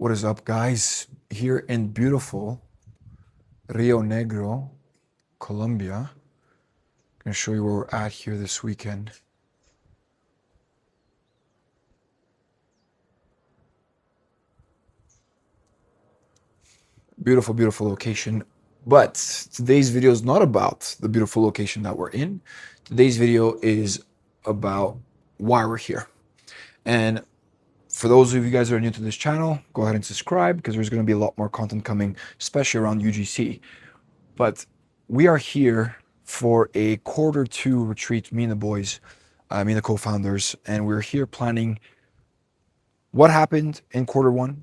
What is up, guys? Here in beautiful Rio Negro, Colombia. I'm gonna show you where we're at here this weekend. Beautiful, beautiful location. But today's video is not about the beautiful location that we're in. Today's video is about why we're here. And for those of you guys that are new to this channel, go ahead and subscribe because there's going to be a lot more content coming, especially around UGC. But we are here for a Q2 retreat, me and the boys, me and the co-founders, and we're here planning what happened in Q1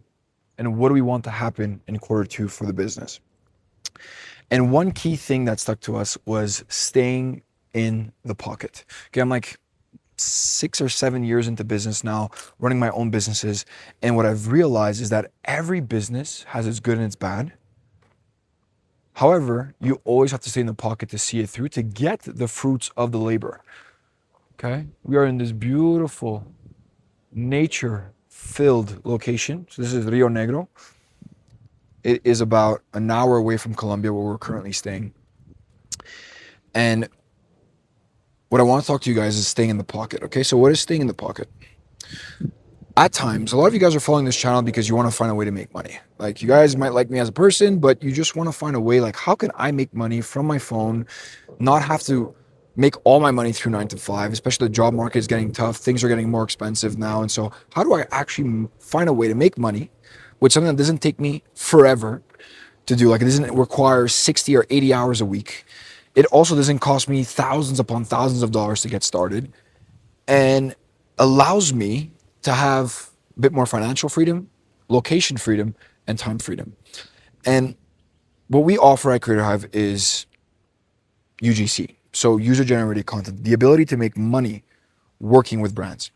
and what do we want to happen in Q2 for the business. And one key thing that stuck to us was staying in the pocket. Okay, I'm like 6 or 7 years into business now, running my own businesses. And what I've realized is that every business has its good and its bad. However, you always have to stay in the pocket to see it through, to get the fruits of the labor. Okay? We are in this beautiful nature-filled location. So this is Rio Negro. It is about an hour away from Colombia, where we're currently staying. And what I want to talk to you guys is staying in the pocket. Okay, so what is staying in the pocket? At times, a lot of you guys are following this channel because you want to find a way to make money. Like, you guys might like me as a person, but you just want to find a way, like, how can I make money from my phone, not have to make all my money through 9 to 5, especially the job market is getting tough. Things are getting more expensive now. And so how do I actually find a way to make money with something that doesn't take me forever to do? Like, it doesn't require 60 or 80 hours a week. It also doesn't cost me thousands upon thousands of dollars to get started, and allows me to have a bit more financial freedom, location freedom, and time freedom. And what we offer at Creator Hive is UGC. So user-generated content, the ability to make money working with brands.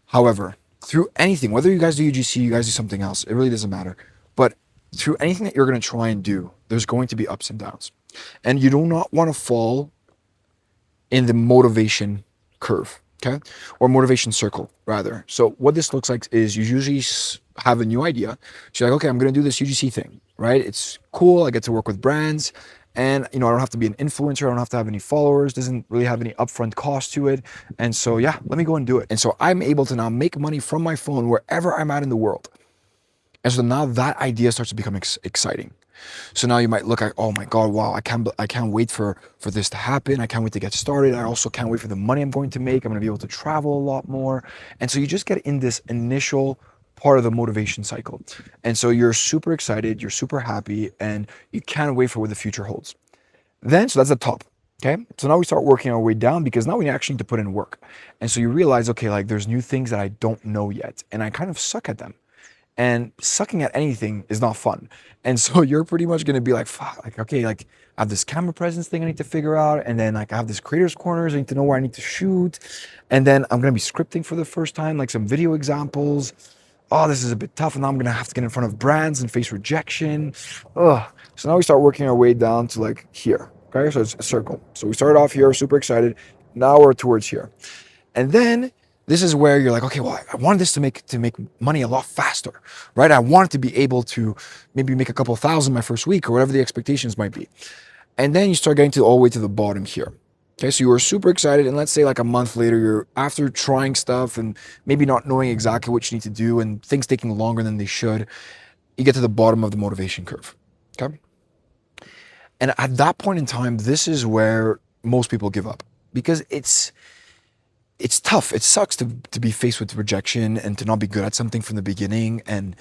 However, through anything, whether you guys do UGC, you guys do something else, it really doesn't matter. But through anything that you're going to try and do, there's going to be ups and downs. And you do not want to fall in the motivation curve, okay? Or motivation circle, rather. So what this looks like is you usually have a new idea. So you're like, okay, I'm going to do this UGC thing, right? It's cool. I get to work with brands. And, I don't have to be an influencer. I don't have to have any followers. Doesn't really have any upfront cost to it. And so, yeah, let me go and do it. And so I'm able to now make money from my phone wherever I'm at in the world. And so now that idea starts to become exciting. So now you might look at, oh my God, wow, I can't wait for this to happen. I can't wait to get started. I also can't wait for the money I'm going to make. I'm going to be able to travel a lot more. And so you just get in this initial part of the motivation cycle. And so you're super excited, you're super happy, and you can't wait for what the future holds. Then, so that's the top. Okay. So now we start working our way down, because now we actually need to put in work. And so you realize, okay, like, there's new things that I don't know yet, and I kind of suck at them. And sucking at anything is not fun. And so you're pretty much going to be like, fuck, like, okay, like, I have this camera presence thing I need to figure out. And then, like, I have this creators corners. I need to know where I need to shoot. And then I'm going to be scripting for the first time, like some video examples. Oh, this is a bit tough. And now I'm going to have to get in front of brands and face rejection. Ugh. So now we start working our way down to, like, here. Okay. So it's a circle. So we started off here, super excited. Now we're towards here. And then this is where you're like, okay, well, I wanted this to make money a lot faster, right? I wanted to be able to maybe make a couple thousand my first week, or whatever the expectations might be. And then you start getting to all the way to the bottom here. Okay, so you were super excited, and let's say like a month later, you're after trying stuff and maybe not knowing exactly what you need to do, and things taking longer than they should, you get to the bottom of the motivation curve. Okay. And at that point in time, this is where most people give up, because it's tough. It sucks to be faced with rejection and to not be good at something from the beginning and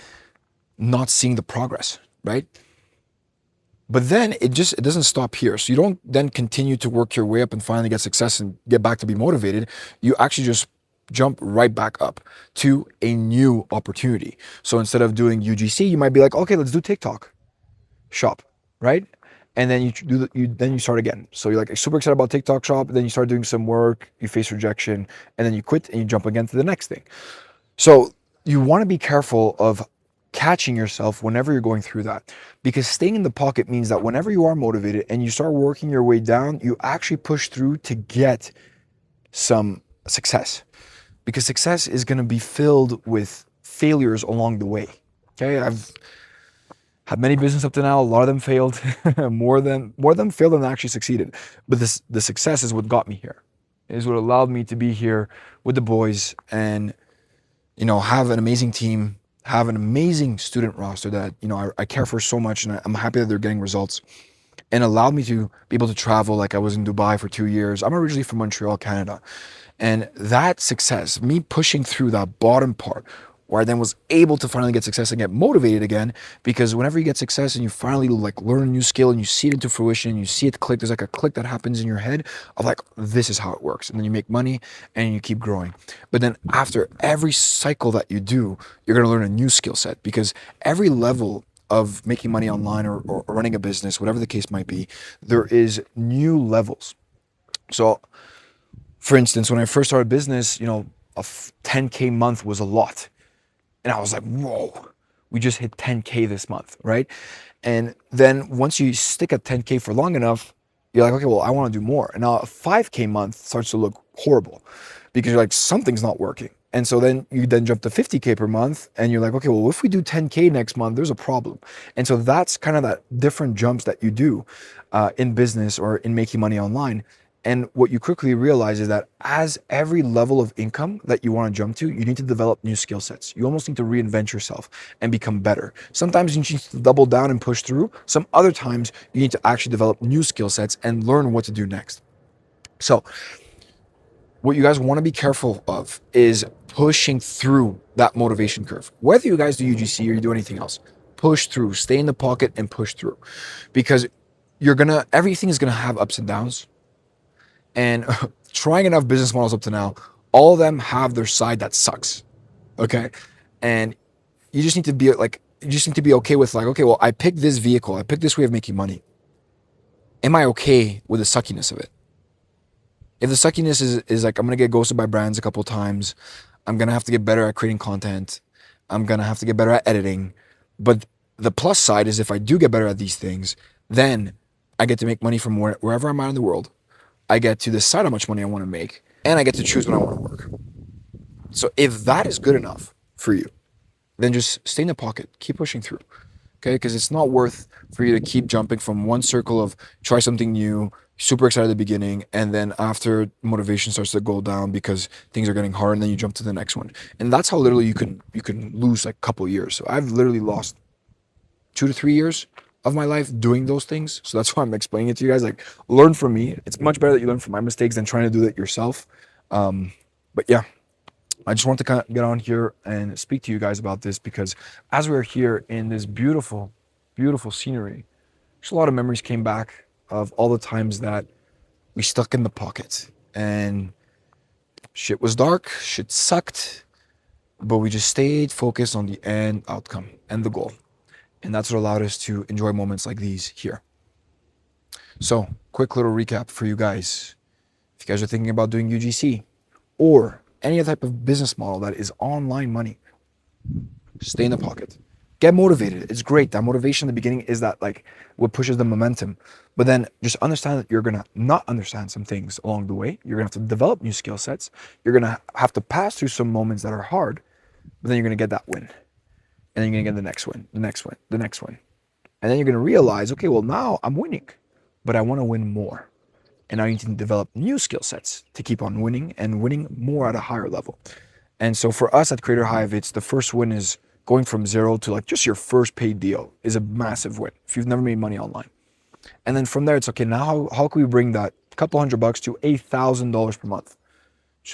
not seeing the progress, right? But then it doesn't stop here. So you don't then continue to work your way up and finally get success and get back to be motivated. You actually just jump right back up to a new opportunity. So instead of doing UGC, you might be like, okay, let's do TikTok shop, right? And then you start again. So you're like super excited about TikTok shop. Then you start doing some work, you face rejection, and then you quit and you jump again to the next thing. So you want to be careful of catching yourself whenever you're going through that, because staying in the pocket means that whenever you are motivated and you start working your way down, you actually push through to get some success, because success is going to be filled with failures along the way. Okay, I've had many business up to now. A lot of them failed. more of them failed than actually succeeded. But the success is what got me here. It is what allowed me to be here with the boys and have an amazing team, have an amazing student roster that I care for so much, and I'm happy that they're getting results, and allowed me to be able to travel. Like I was in Dubai for 2 years. I'm originally from Montreal, Canada. And that success, me pushing through that bottom part, where I then was able to finally get success and get motivated again, because whenever you get success and you finally like learn a new skill and you see it into fruition and you see it click, there's like a click that happens in your head of like, this is how it works. And then you make money and you keep growing. But then after every cycle that you do, you're going to learn a new skill set, because every level of making money online or running a business, whatever the case might be, there is new levels. So for instance, when I first started business, a 10K month was a lot. And I was like, whoa, we just hit 10K this month, right? And then once you stick at 10K for long enough, you're like, okay, well, I want to do more. And now a 5K month starts to look horrible, because you're like, something's not working. And so then you jump to 50K per month and you're like, okay, well, if we do 10K next month, there's a problem. And so that's kind of that different jumps that you do in business or in making money online. And what you quickly realize is that as every level of income that you want to jump to, you need to develop new skill sets. You almost need to reinvent yourself and become better. Sometimes you need to double down and push through. Some other times you need to actually develop new skill sets and learn what to do next. So what you guys want to be careful of is pushing through that motivation curve. Whether you guys do UGC or you do anything else, push through, stay in the pocket and push through, because everything is going to have ups and downs. And trying enough business models up to now, all of them have their side that sucks. Okay. And you just need to be okay with like, okay, well, I picked this vehicle. I picked this way of making money. Am I okay with the suckiness of it? If the suckiness is like, I'm going to get ghosted by brands a couple of times. I'm going to have to get better at creating content. I'm going to have to get better at editing. But the plus side is if I do get better at these things, then I get to make money from wherever I'm at in the world. I get to decide how much money I want to make, and I get to choose when I want to work. So if that is good enough for you, then just stay in the pocket, keep pushing through, okay? Because it's not worth for you to keep jumping from one circle of try something new, super excited at the beginning, and then after motivation starts to go down because things are getting hard, and then you jump to the next one. And that's how literally you can lose like a couple of years. So I've literally lost 2 to 3 years of my life doing those things. So that's why I'm explaining it to you guys. Like, learn from me. It's much better that you learn from my mistakes than trying to do it yourself. But yeah, I just want to kind of get on here and speak to you guys about this, because as we're here in this beautiful, beautiful scenery, just a lot of memories came back of all the times that we stuck in the pocket and shit was dark, shit sucked, but we just stayed focused on the end outcome and the goal. And that's what allowed us to enjoy moments like these here. So, quick little recap for you guys. If you guys are thinking about doing UGC or any type of business model that is online money, stay in the pocket. Get motivated. It's great. That motivation in the beginning is that like what pushes the momentum. But then just understand that you're gonna not understand some things along the way. You're gonna have to develop new skill sets. You're gonna have to pass through some moments that are hard, but then you're gonna get that win. And then you're gonna get the next one, the next one, the next one. And then you're gonna realize, okay, well now I'm winning, but I wanna win more. And now you need to develop new skill sets to keep on winning and winning more at a higher level. And so for us at Creator Hive, it's the first win is going from zero to like just your first paid deal is a massive win if you've never made money online. And then from there, it's okay, now how can we bring that couple $100 to $1,000 per month?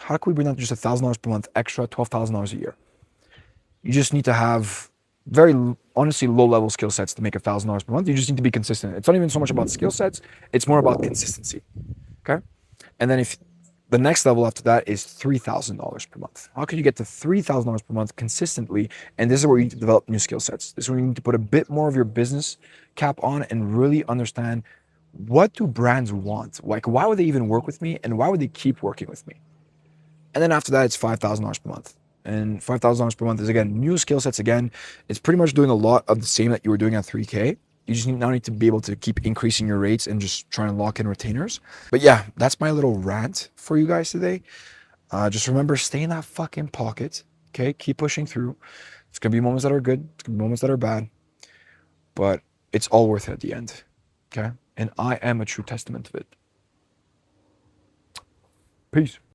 How can we bring that to just $1,000 per month extra, $12,000 a year? You just need to have very, honestly, low-level skill sets to make $1,000 per month. You just need to be consistent. It's not even so much about skill sets. It's more about consistency, okay? And then if the next level after that is $3,000 per month. How can you get to $3,000 per month consistently? And this is where you need to develop new skill sets. This is where you need to put a bit more of your business cap on and really understand, what do brands want? Like, why would they even work with me? And why would they keep working with me? And then after that, it's $5,000 per month. And $5,000 per month is, again, new skill sets. Again, it's pretty much doing a lot of the same that you were doing at 3K. You just now need to be able to keep increasing your rates and just trying to lock in retainers. But yeah, that's my little rant for you guys today. Just remember, stay in that fucking pocket, okay? Keep pushing through. It's gonna be moments that are good. It's gonna be moments that are bad. But it's all worth it at the end. Okay? And I am a true testament of it. Peace.